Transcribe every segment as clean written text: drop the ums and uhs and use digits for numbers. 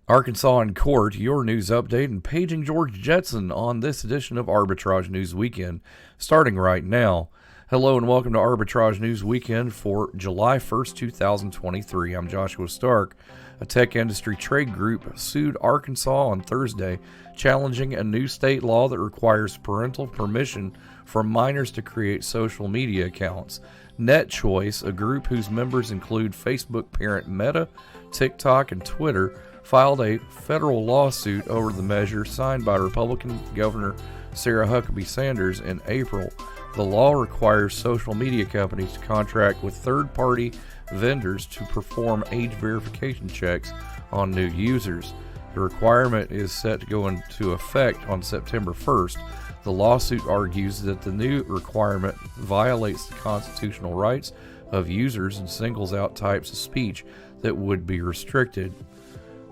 Arkansas in court, your news update, and paging George Jetson on this edition of Arbitrage News Weekend, starting right now. Hello and welcome to Arbitrage News Weekend for July 1st, 2023. I'm Joshua Stark. A tech industry trade group sued Arkansas on Thursday, challenging a new state law that requires parental permission from minors to create social media accounts. NetChoice, a group whose members include Facebook parent Meta, TikTok, and Twitter, filed a federal lawsuit over the measure signed by Republican Governor Sarah Huckabee Sanders in April. The law requires social media companies to contract with third-party vendors to perform age verification checks on new users. The requirement is set to go into effect on September 1st. The lawsuit argues that the new requirement violates the constitutional rights of users and singles out types of speech that would be restricted.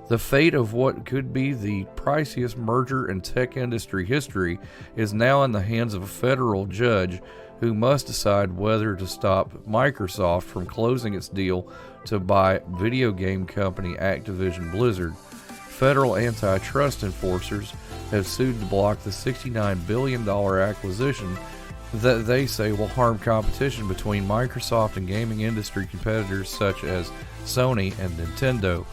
The fate of what could be the priciest merger in tech industry history is now in the hands of a federal judge who must decide whether to stop Microsoft from closing its deal to buy video game company Activision Blizzard. Federal antitrust enforcers have sued to block the $69 billion acquisition that they say will harm competition between Microsoft and gaming industry competitors such as Sony and Nintendo.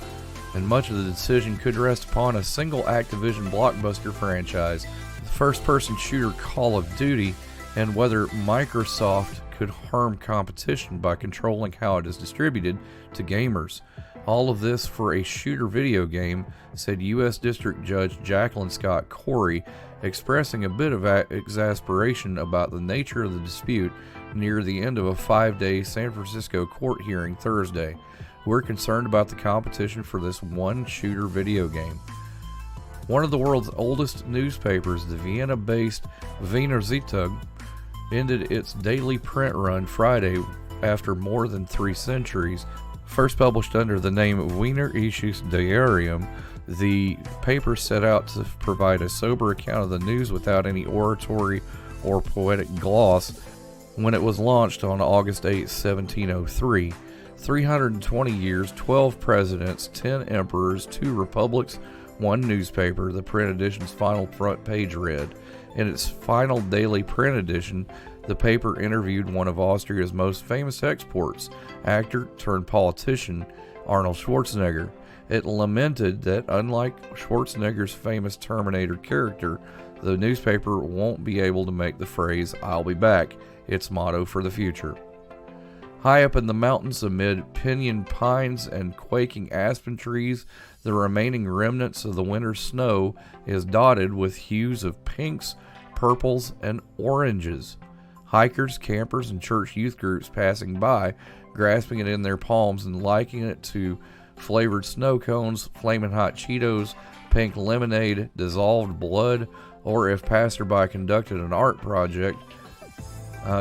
And much of the decision could rest upon a single Activision blockbuster franchise, the first-person shooter Call of Duty, and whether Microsoft could harm competition by controlling how it is distributed to gamers. All of this for a shooter video game, said U.S. District Judge Jacqueline Scott Corey, expressing a bit of exasperation about the nature of the dispute near the end of a 5-day San Francisco court hearing Thursday. We're concerned about the competition for this one shooter video game. One of the world's oldest newspapers, the Vienna-based Wiener Zeitung, ended its daily print run Friday after more than 3 centuries. First published under the name Wiener Issues Diarium, the paper set out to provide a sober account of the news without any oratory or poetic gloss when it was launched on August 8, 1703. 320 years, 12 presidents, 10 emperors, 2 republics, 1 newspaper, the print edition's final front page read. In its final daily print edition, the paper interviewed one of Austria's most famous exports, actor turned politician Arnold Schwarzenegger. It lamented that, unlike Schwarzenegger's famous Terminator character, the newspaper won't be able to make the phrase, "I'll be back," its motto for the future. High up in the mountains amid pinyon pines and quaking aspen trees, the remaining remnants of the winter snow is dotted with hues of pinks, purples, and oranges. Hikers, campers, and church youth groups passing by, grasping it in their palms and likening it to flavored snow cones, flaming hot Cheetos, pink lemonade, dissolved blood, or if passerby conducted an art project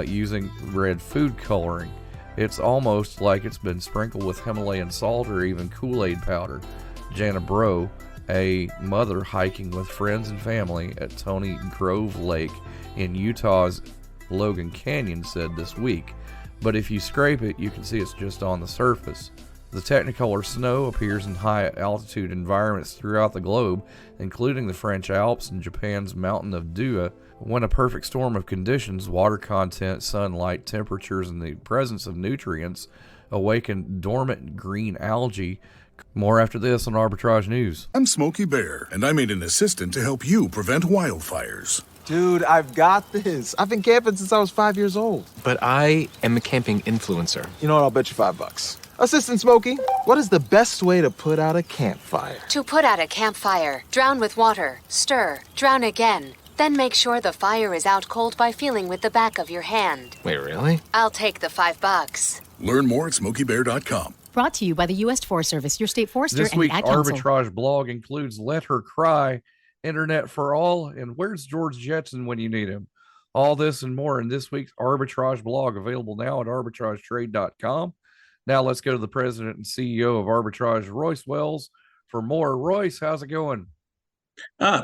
using red food coloring. It's almost like it's been sprinkled with Himalayan salt or even Kool-Aid powder. Jana Bro, a mother hiking with friends and family at Tony Grove Lake in Utah's Logan Canyon, said this week. But if you scrape it, you can see it's just on the surface. The Technicolor snow appears in high-altitude environments throughout the globe, including the French Alps and Japan's Mountain of Dua, when a perfect storm of conditions, water content, sunlight, temperatures, and the presence of nutrients awaken dormant green algae. More after this on Arbitrage News. I'm Smokey Bear, and I made an assistant to help you prevent wildfires. Dude, I've got this. I've been camping since I was 5 years old. But I am a camping influencer. You know what? I'll bet you $5. Assistant Smokey, what is the best way to put out a campfire? To put out a campfire, drown with water, stir, drown again. Then make sure the fire is out cold by feeling with the back of your hand. Wait, really? I'll take the $5. Learn more at SmokeyBear.com. Brought to you by the U.S. Forest Service, your state forester, This and the week's Ad Council. Arbitrage blog includes Let Her Cry, Internet for All, and Where's George Jetson When You Need Him? All this and more in this week's Arbitrage blog, available now at arbitragetrade.com. Now let's go to the president and CEO of Arbitrage, Royce Wells, for more. Royce, how's it going?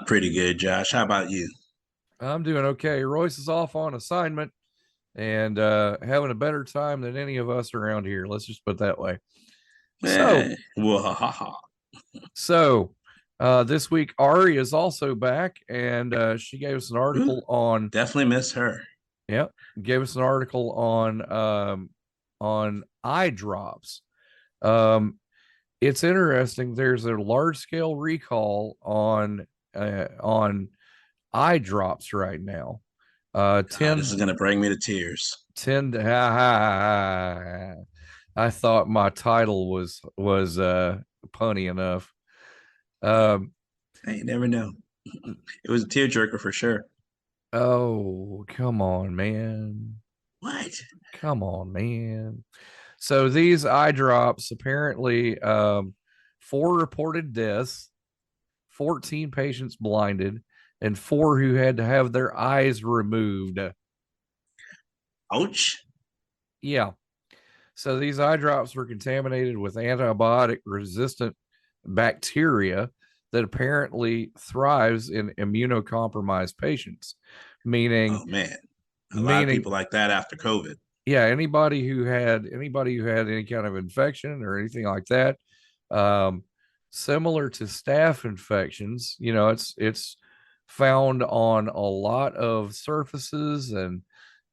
Pretty good, Josh. How about you? I'm doing okay. Royce is off on assignment and having a better time than any of us around here. Let's just put it that way. So This week, Ari is also back, and she gave us an article on. Definitely miss her. Yep, gave us an article on eye drops. It's interesting. There's a large scale recall on eye drops right now. 10. This is gonna bring me to tears. 10. I thought my title was punny enough. Hey, you never know. It was a tearjerker for sure. Oh, come on, man. What? Come on, man. So these eye drops, apparently 4 reported deaths, 14 patients blinded, and 4 who had to have their eyes removed. Ouch. Yeah. So these eye drops were contaminated with antibiotic resistant bacteria that apparently thrives in immunocompromised patients, meaning, oh man, a lot of people like that after COVID. Yeah, anybody who had any kind of infection or anything like that, similar to staph infections, it's found on a lot of surfaces and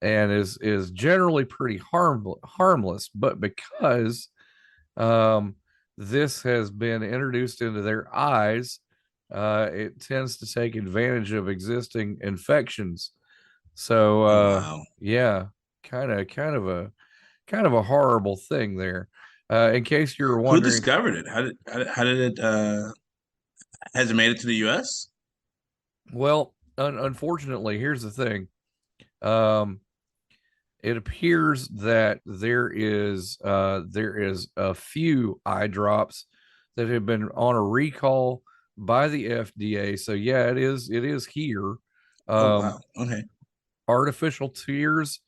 is generally pretty harmless, but because this has been introduced into their eyes, it tends to take advantage of existing infections. So wow. Yeah, kind of a horrible thing there. In case you're wondering, who discovered it? How did it has it made it to the US? Well, unfortunately, here's the thing. It appears that there is a few eye drops that have been on a recall by the FDA. So yeah, it is here. Oh wow. Okay. Artificial tears,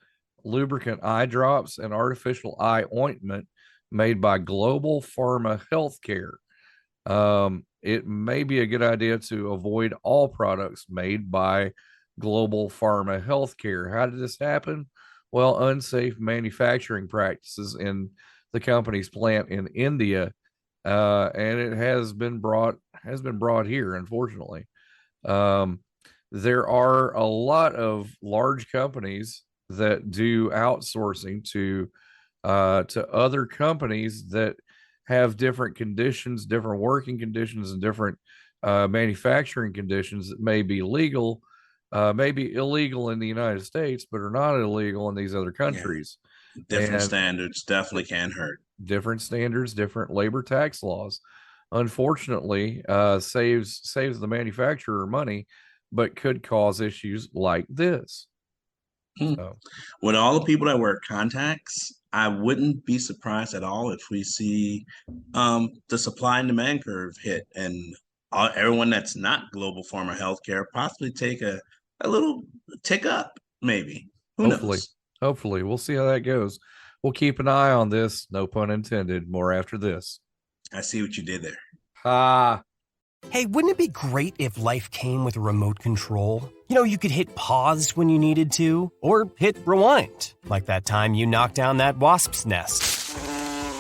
lubricant eye drops, and artificial eye ointment made by Global Pharma Healthcare. It may be a good idea to avoid all products made by Global Pharma Healthcare. How did this happen? Well, unsafe manufacturing practices in the company's plant in India, and it has been brought here, unfortunately. There are a lot of large companies that do outsourcing to other companies that have different conditions, different working conditions, and different manufacturing conditions that may be legal, maybe illegal in the United States, but are not illegal in these other countries. Yeah. Different standards definitely can hurt. Different standards, different labor tax laws. Unfortunately, saves the manufacturer money, but could cause issues like this. So. With all the people that wear contacts, I wouldn't be surprised at all if we see the supply and demand curve hit, and everyone that's not Global Pharma Healthcare possibly take a little tick up, maybe. Who knows? Hopefully. We'll see how that goes. We'll keep an eye on this. No pun intended. More after this. I see what you did there. Ha. Hey, wouldn't it be great if life came with a remote control? You could hit pause when you needed to, or hit rewind, like that time you knocked down that wasp's nest.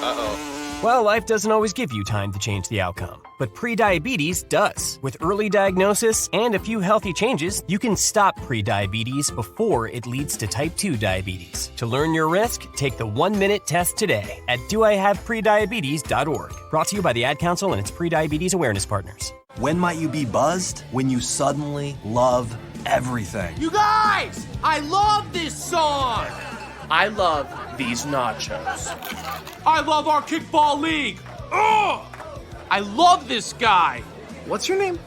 Uh-oh. Well, life doesn't always give you time to change the outcome, but prediabetes does. With early diagnosis and a few healthy changes, you can stop prediabetes before it leads to type 2 diabetes. To learn your risk, take the 1-minute test today at doihaveprediabetes.org. Brought to you by the Ad Council and its prediabetes awareness partners. When might you be buzzed? When you suddenly love everything. You guys, I love this song. I love these nachos. I love our kickball league. Ugh! I love this guy. What's your name?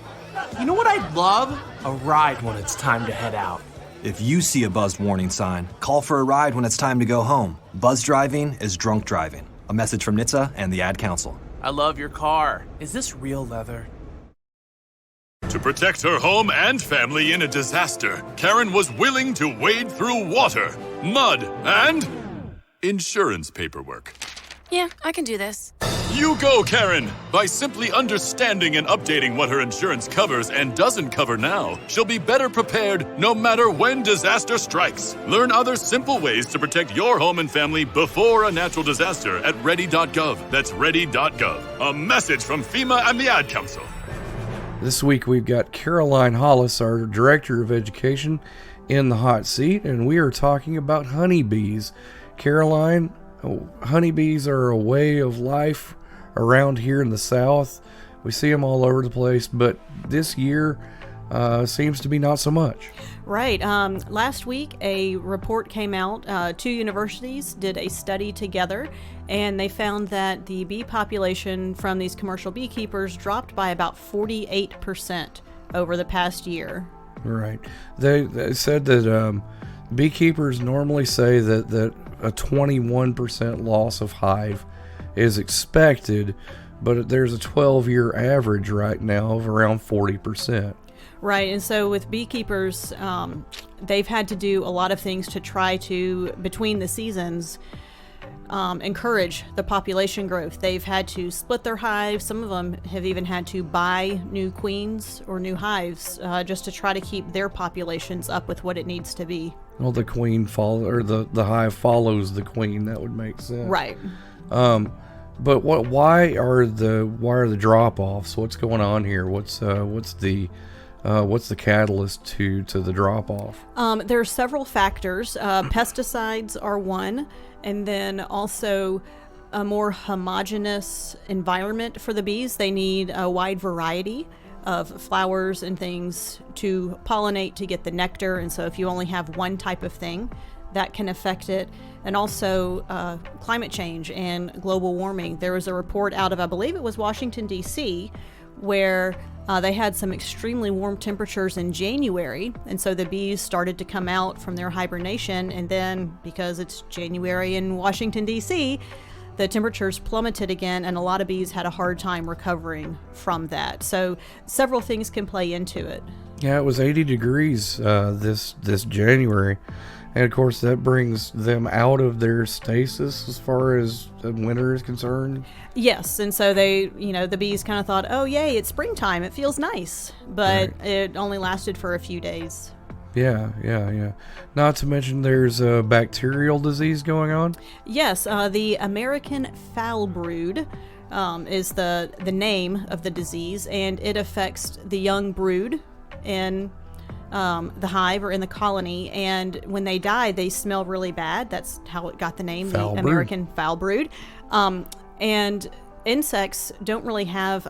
You know what I'd love? A ride when it's time to head out. If you see a buzzed warning sign, call for a ride when it's time to go home. Buzz driving is drunk driving. A message from NHTSA and the Ad Council. I love your car. Is this real leather? To protect her home and family in a disaster, Karen was willing to wade through water, mud, and insurance paperwork. Yeah, I can do this. You go, Karen! By simply understanding and updating what her insurance covers and doesn't cover now, she'll be better prepared no matter when disaster strikes. Learn other simple ways to protect your home and family before a natural disaster at ready.gov. That's ready.gov. A message from FEMA and the Ad Council. This week we've got Caroline Hollis, our Director of Education, in the hot seat, and we are talking about honeybees. Caroline, honeybees are a way of life around here in the South. We see them all over the place, but this year seems to be not so much. Right. Last week, a report came out. Two universities did a study together, and they found that the bee population from these commercial beekeepers dropped by about 48% over the past year. Right. They said that beekeepers normally say that a 21% loss of hive is expected, but there's a 12-year average right now of around 40%. Right, and so with beekeepers, they've had to do a lot of things to try to, between the seasons, encourage the population growth. They've had to split their hives. Some of them have even had to buy new queens or new hives just to try to keep their populations up with what it needs to be. Well, the queen the hive follows the queen. That would make sense. Right. But why are the drop-offs? What's going on here? What's the catalyst to the drop-off? There are several factors. Pesticides are one, and then also a more homogeneous environment for the bees. They need a wide variety of flowers and things to pollinate to get the nectar, and so if you only have one type of thing, that can affect it. And also climate change and global warming. There was a report out of, I believe it was Washington, D.C., where they had some extremely warm temperatures in January, and so the bees started to come out from their hibernation, and then because it's January in Washington, D.C., the temperatures plummeted again, and a lot of bees had a hard time recovering from that. So several things can play into it. Yeah, it was 80 degrees this January. And of course, that brings them out of their stasis as far as winter is concerned. Yes, and so the bees kind of thought, oh, yay, it's springtime. It feels nice. But right. It only lasted for a few days. Yeah. Not to mention there's a bacterial disease going on. Yes, the American foul brood is the name of the disease, and it affects the young brood in the hive or in the colony, and when they die, they smell really bad. That's how it got the name, the American foul brood. And insects don't really have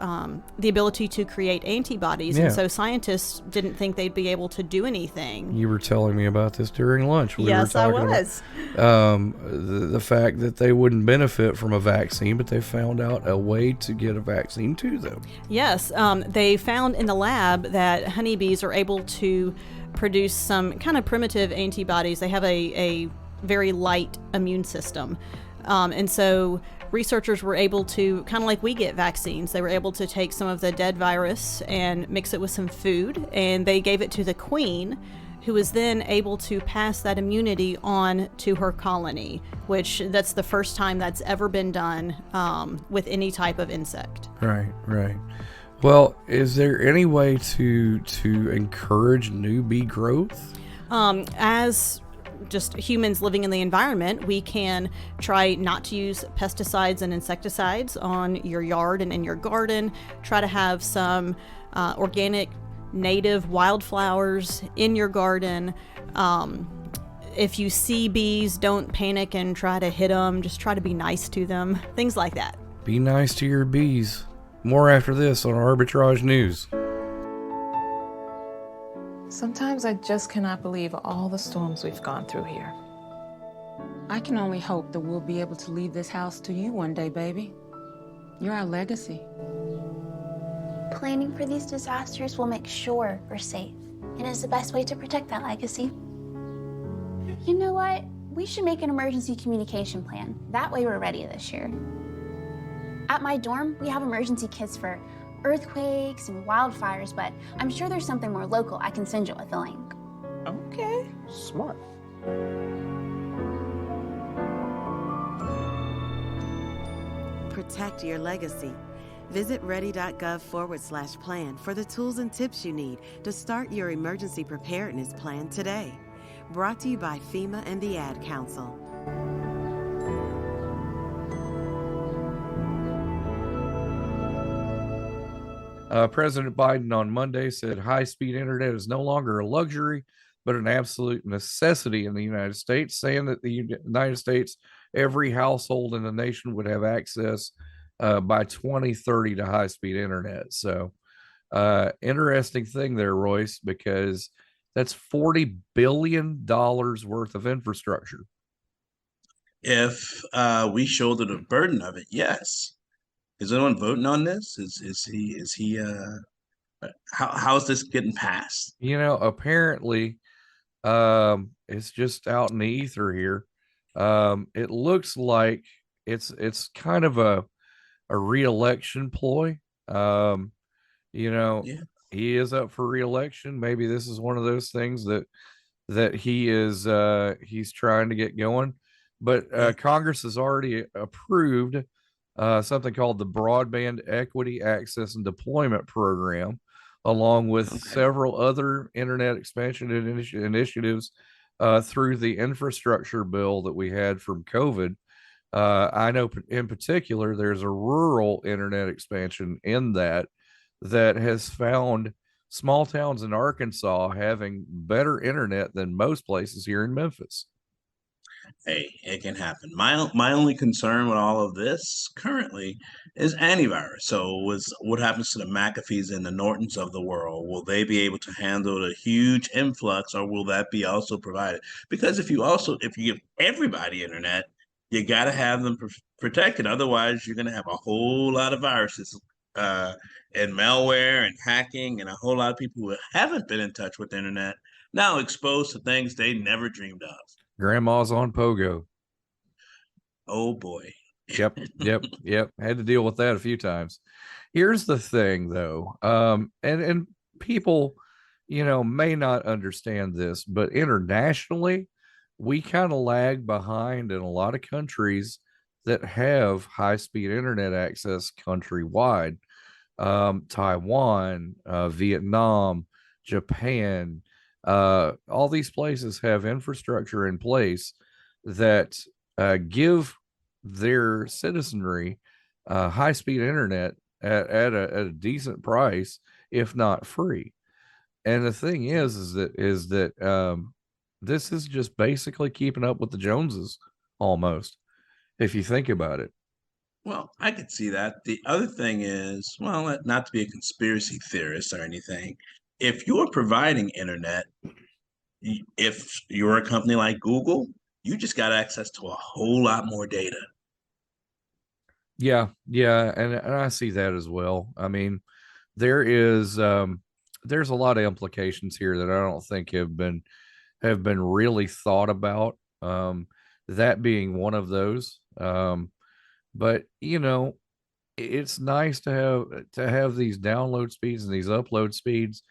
the ability to create antibodies, and so scientists didn't think they'd be able to do anything. You were telling me about this during lunch. Yes, I was. The fact that they wouldn't benefit from a vaccine, but they found out a way to get a vaccine to them. Yes, they found in the lab that honeybees are able to produce some kind of primitive antibodies. They have a very light immune system. And so researchers were able to, kind of like we get vaccines, they were able to take some of the dead virus and mix it with some food, and they gave it to the queen, who was then able to pass that immunity on to her colony, which that's the first time that's ever been done with any type of insect. Right. Well, is there any way to encourage new bee growth? As just humans living in the environment, we can try not to use pesticides and insecticides on your yard and in your garden. Try to have some organic native wildflowers in your garden. If you see bees, don't panic and try to hit them. Just try to be nice to them. Things like that. Be nice to your bees. More after this on Arbitrage News. Sometimes I just cannot believe all the storms we've gone through here. I can only hope that we'll be able to leave this house to you one day, baby. You're our legacy. Planning for these disasters will make sure we're safe, and is the best way to protect that legacy. You know what? We should make an emergency communication plan. That way we're ready this year. At my dorm, we have emergency kits for earthquakes and wildfires, but I'm sure there's something more local. I can send you with a link. Okay, smart. Protect your legacy. Visit ready.gov/plan for the tools and tips you need to start your emergency preparedness plan today. Brought to you by FEMA and the Ad Council. President Biden on Monday said high-speed internet is no longer a luxury, but an absolute necessity in the United States, saying that the United States, every household in the nation would have access by 2030 to high-speed internet. So, interesting thing there, Royce, because that's $40 billion worth of infrastructure. If we shoulder the burden of it, yes. Is anyone voting on this? How is this getting passed? Apparently, it's just out in the ether here. It looks like it's kind of a re-election ploy. Yeah. He is up for re-election. Maybe this is one of those things that he's trying to get going. But Congress has already approved something called the Broadband Equity Access and Deployment Program, along with several other internet expansion initiatives through the infrastructure bill that we had from COVID. I know in particular there's a rural internet expansion in that has found small towns in Arkansas having better internet than most places here in Memphis. Hey, it can happen. My only concern with all of this currently is antivirus. So what happens to the McAfees and the Nortons of the world? Will they be able to handle the huge influx, or will that be also provided? Because if you give everybody internet, you got to have them protected. Otherwise, you're going to have a whole lot of viruses and malware and hacking, and a whole lot of people who haven't been in touch with the internet now exposed to things they never dreamed of. Grandma's on Pogo. Oh boy. Yep. Had to deal with that a few times. Here's the thing though. And people, may not understand this, but internationally, we kind of lag behind in a lot of countries that have high-speed internet access countrywide. Taiwan, Vietnam, Japan, all these places have infrastructure in place that give their citizenry high-speed internet at a decent price, if not free. And the thing is that this is just basically keeping up with the Joneses, almost, if you think about it. Well, I could see that. The other thing is, well, not to be a conspiracy theorist or anything, if you're providing internet, if you're a company like Google, you just got access to a whole lot more data. Yeah, and I see that as well. I mean, there's a lot of implications here that I don't think have been really thought about. That being one of those. But it's nice to have these download speeds and these upload speeds.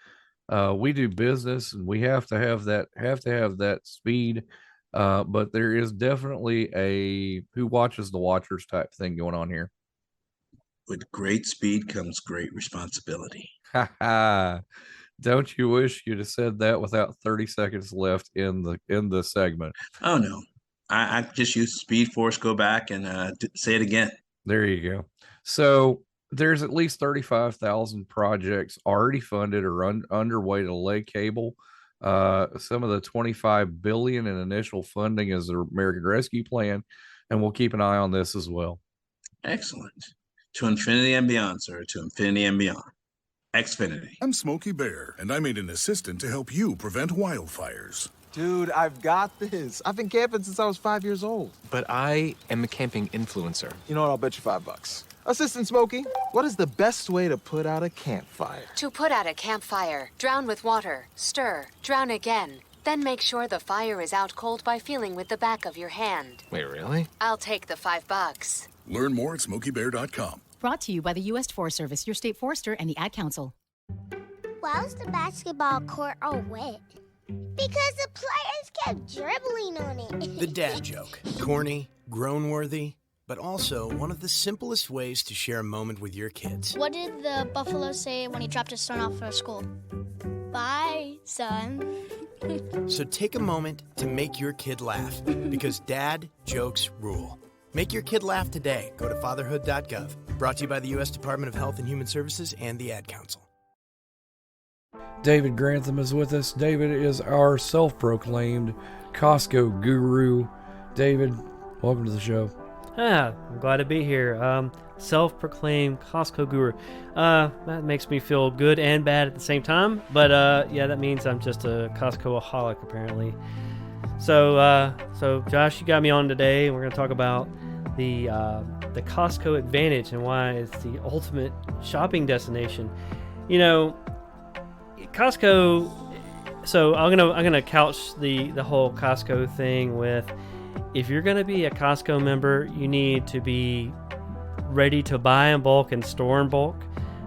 We do business and we have to have that speed. But there is definitely a who watches the watchers type thing going on here. With great speed comes great responsibility. Don't you wish you'd have said that without 30 seconds left in the segment? Oh no. I just use Speed Force, go back and say it again. There you go. So there's at least 35,000 projects already funded or underway to lay cable. Some of the $25 billion in initial funding is the American Rescue Plan, and we'll keep an eye on this as well. Excellent. To infinity and beyond, sir. To infinity and beyond. Xfinity. I'm Smokey Bear, and I made an assistant to help you prevent wildfires. Dude, I've got this. I've been camping since I was 5 years old. But I am a camping influencer. You know what? I'll bet you $5. Assistant Smokey, what is the best way to put out a campfire? To put out a campfire, drown with water, stir, drown again. Then make sure the fire is out cold by feeling with the back of your hand. Wait, really? I'll take the $5. Learn more at SmokeyBear.com. Brought to you by the U.S. Forest Service, your state forester, and the Ad Council. Why was the basketball court all wet? Because the players kept dribbling on it. The dad joke. Corny, groan-worthy, but also one of the simplest ways to share a moment with your kids. What did the buffalo say when he dropped his son off for school? Bye, son. So take a moment to make your kid laugh, because dad jokes rule. Make your kid laugh today. Go to fatherhood.gov. Brought to you by the U.S. Department of Health and Human Services and the Ad Council. David Grantham is with us. David is our self-proclaimed Costco guru. David, welcome to the show. I'm glad to be here. Self-proclaimed Costco guru. That makes me feel good and bad at the same time. But yeah, that means I'm just a Costco-aholic, apparently. So Josh, you got me on today, and we're going to talk about the Costco Advantage and why it's the ultimate shopping destination. You know, Costco. So I'm gonna couch the whole Costco thing with, if you're gonna be a Costco member, you need to be ready to buy in bulk and store in bulk.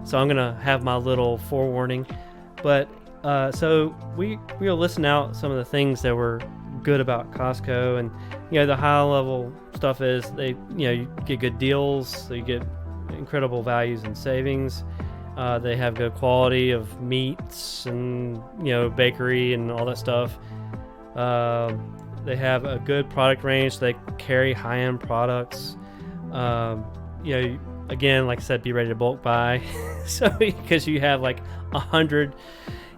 So I'm gonna have my little forewarning. But so we'll listen out some of the things that were good about Costco, and the high level stuff is they you get good deals, so you get incredible values and savings. They have good quality of meats and bakery and all that stuff. They have a good product range. They carry high-end products. Again, like I said, be ready to bulk buy. So because you have like 100.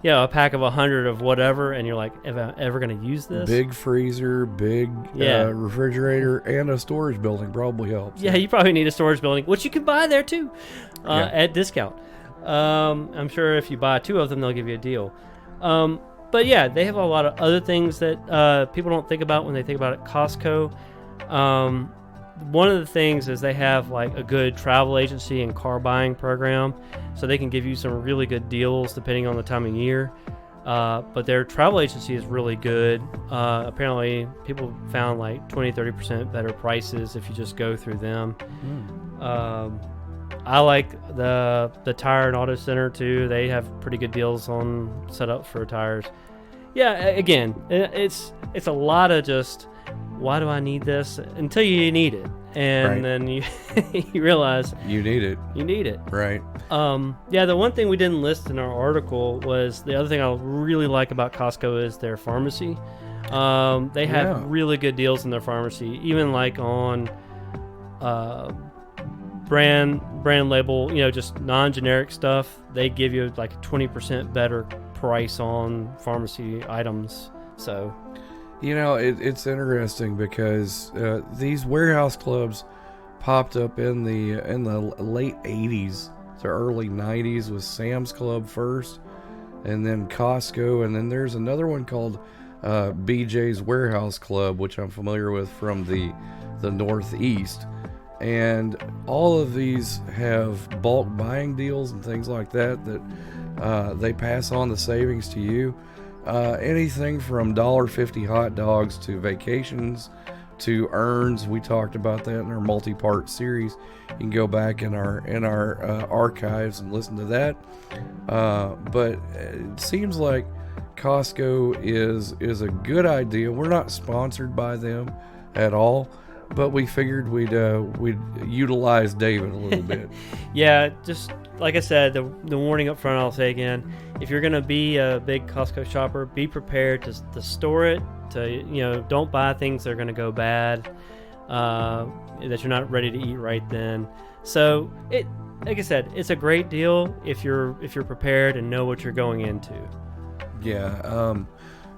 A pack of 100 of whatever, and you're like, am I ever going to use this? Big freezer, big refrigerator, and a storage building probably helps. Yeah, you probably need a storage building, which you can buy there too, at discount. I'm sure if you buy 2 of them, they'll give you a deal. But yeah, they have a lot of other things that people don't think about when they think about it. Costco. One of the things is they have like a good travel agency and car buying program, so they can give you some really good deals depending on the time of year. But their travel agency is really good. Apparently, people found like 20-30% better prices if you just go through them. I like the Tire and Auto Center too. They have pretty good deals on setup for tires. Yeah, again, it's a lot of just, why do I need this? Until you need it. And then you realize you need it. You need it. Right. Yeah, the one thing we didn't list in our article was, the other thing I really like about Costco is their pharmacy. They have really good deals in their pharmacy, even like on brand label, just non-generic stuff. They give you like a 20% better price on pharmacy items. So it's interesting because these warehouse clubs popped up in the late 80s to early 90s with Sam's Club first, and then Costco, and then there's another one called BJ's Warehouse Club, which I'm familiar with from the Northeast. And all of these have bulk buying deals and things like that they pass on the savings to you. Anything from $1.50 hot dogs to vacations to earns. We talked about that in our multi-part series. You can go back in our archives and listen to that. But it seems like Costco is a good idea. We're not sponsored by them at all, but we figured we'd utilize David a little bit. Yeah, just like I said, the warning up front, I'll say again, if you're going to be a big Costco shopper, be prepared to store it, don't buy things that are going to go bad, that you're not ready to eat right then. So like I said, it's a great deal if you're prepared and know what you're going into. Yeah,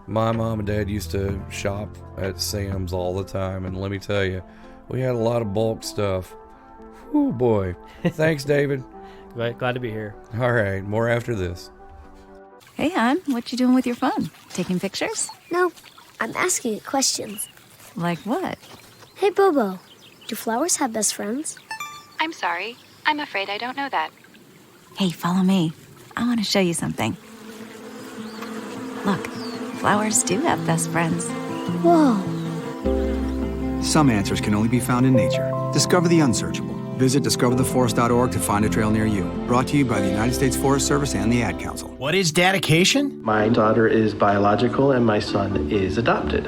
my mom and dad used to shop at Sam's all the time, and let me tell you, we had a lot of bulk stuff. Oh boy. Thanks, David. Glad to be here. All right, more after this. Hey, hon, what you doing with your phone? Taking pictures? No, I'm asking it questions. Like what? Hey, Bobo, do flowers have best friends? I'm sorry. I'm afraid I don't know that. Hey, follow me. I want to show you something. Look, flowers do have best friends. Whoa. Some answers can only be found in nature. Discover the unsearchable. Visit discovertheforest.org to find a trail near you. Brought to you by the United States Forest Service and the Ad Council. What is dedication? My daughter is biological and my son is adopted.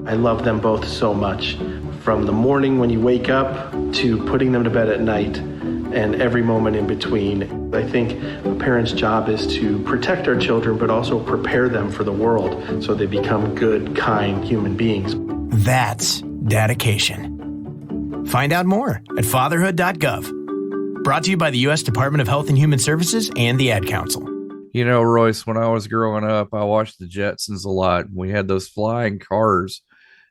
I love them both so much. From the morning when you wake up to putting them to bed at night and every moment in between. I think a parent's job is to protect our children, but also prepare them for the world so they become good, kind human beings. That's dedication. Find out more at fatherhood.gov. Brought to you by the U.S. Department of Health and Human Services and the Ad Council. You know, Royce, when I was growing up, I watched the Jetsons a lot. We had those flying cars.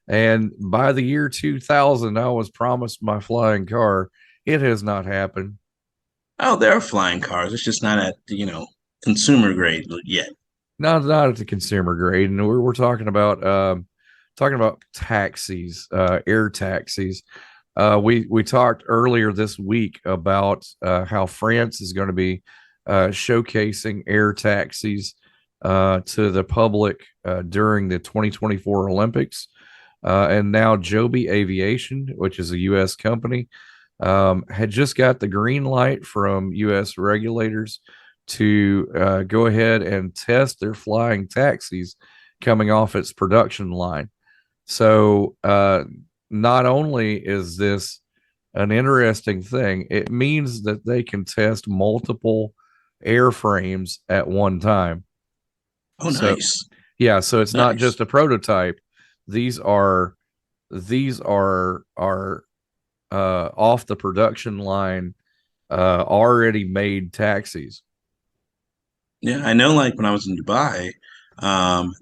And by the year 2000, I was promised my flying car. It has not happened. Oh, there are flying cars. It's just not at, consumer grade yet. Not at the consumer grade. And we're talking about taxis, air taxis. We talked earlier this week about how France is going to be showcasing air taxis to the public during the 2024 Olympics. And now Joby Aviation, which is a U.S. company, had just got the green light from U.S. regulators to go ahead and test their flying taxis coming off its production line. So not only is this an interesting thing, it means that they can test multiple airframes at one time. Oh, nice. Yeah, so it's not Nice. just a prototype. These are off the production line, already made taxis. Yeah, I know. Like when I was in Dubai,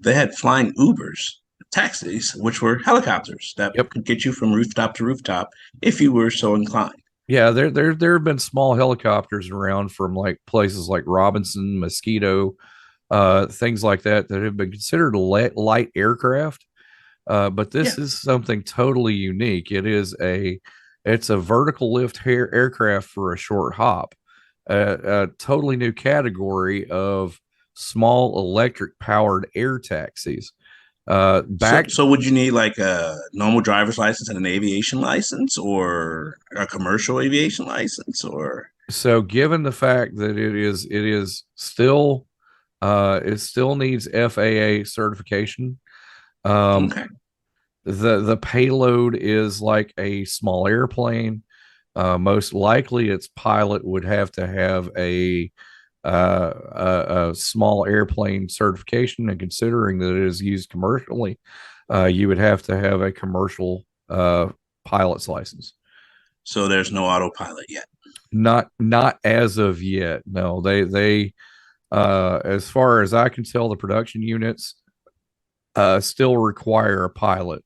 they had flying Ubers, taxis, which were helicopters that could get you from rooftop to rooftop if you were so inclined. Yeah, there have been small helicopters around from like places like Robinson, Mosquito, things like that have been considered light aircraft. But this is something totally unique. It's a vertical lift aircraft for a short hop, a totally new category of small electric powered air taxis. So would you need like a normal driver's license and an aviation license, or a commercial aviation license, or? So given the fact that it still needs FAA certification. Okay. The payload is like a small airplane. Most likely its pilot would have to have a small airplane certification, and considering that it is used commercially, you would have to have a commercial pilot's license. So there's no autopilot yet. Not as of yet. No, they as far as I can tell, the production units still require a pilot.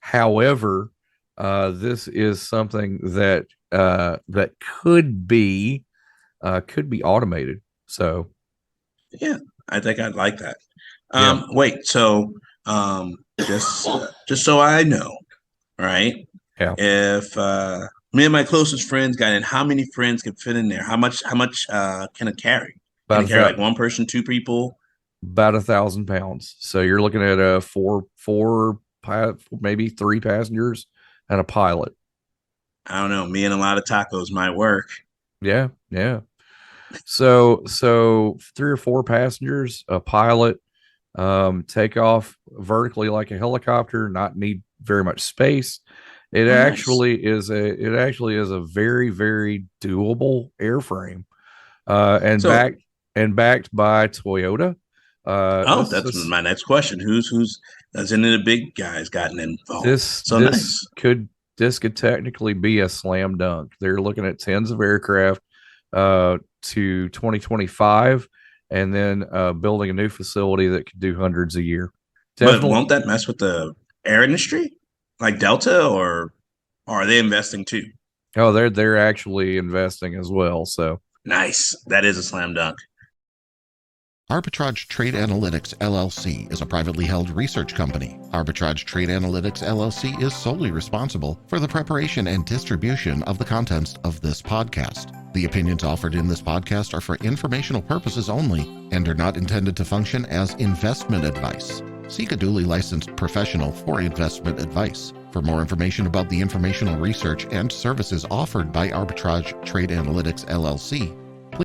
However, this is something that could be automated. So yeah, I think I'd like that. Yeah. Wait, so just so I know, right? Yeah. If me and my closest friends got in, how many friends could fit in there? How much can it carry? Can it carry like one person, two people? About 1,000 pounds. So you're looking at a four, maybe 3 passengers and a pilot. I don't know. Me and a lot of tacos might work. Yeah. So 3 or 4 passengers, a pilot, take off vertically like a helicopter, not need very much space. It actually is a very, very doable airframe, and backed by Toyota. That's my next question. Who's any of the big guys gotten involved? This could technically be a slam dunk. They're looking at tens of aircraft to 2025, and then building a new facility that could do hundreds a year. But won't that mess with the air industry, like Delta, or are they investing too? Oh, they're actually investing as well. So nice. That is a slam dunk. Arbitrage Trade Analytics, LLC is a privately held research company. Arbitrage Trade Analytics, LLC is solely responsible for the preparation and distribution of the contents of this podcast. The opinions offered in this podcast are for informational purposes only and are not intended to function as investment advice. Seek a duly licensed professional for investment advice. For more information about the informational research and services offered by Arbitrage Trade Analytics, LLC,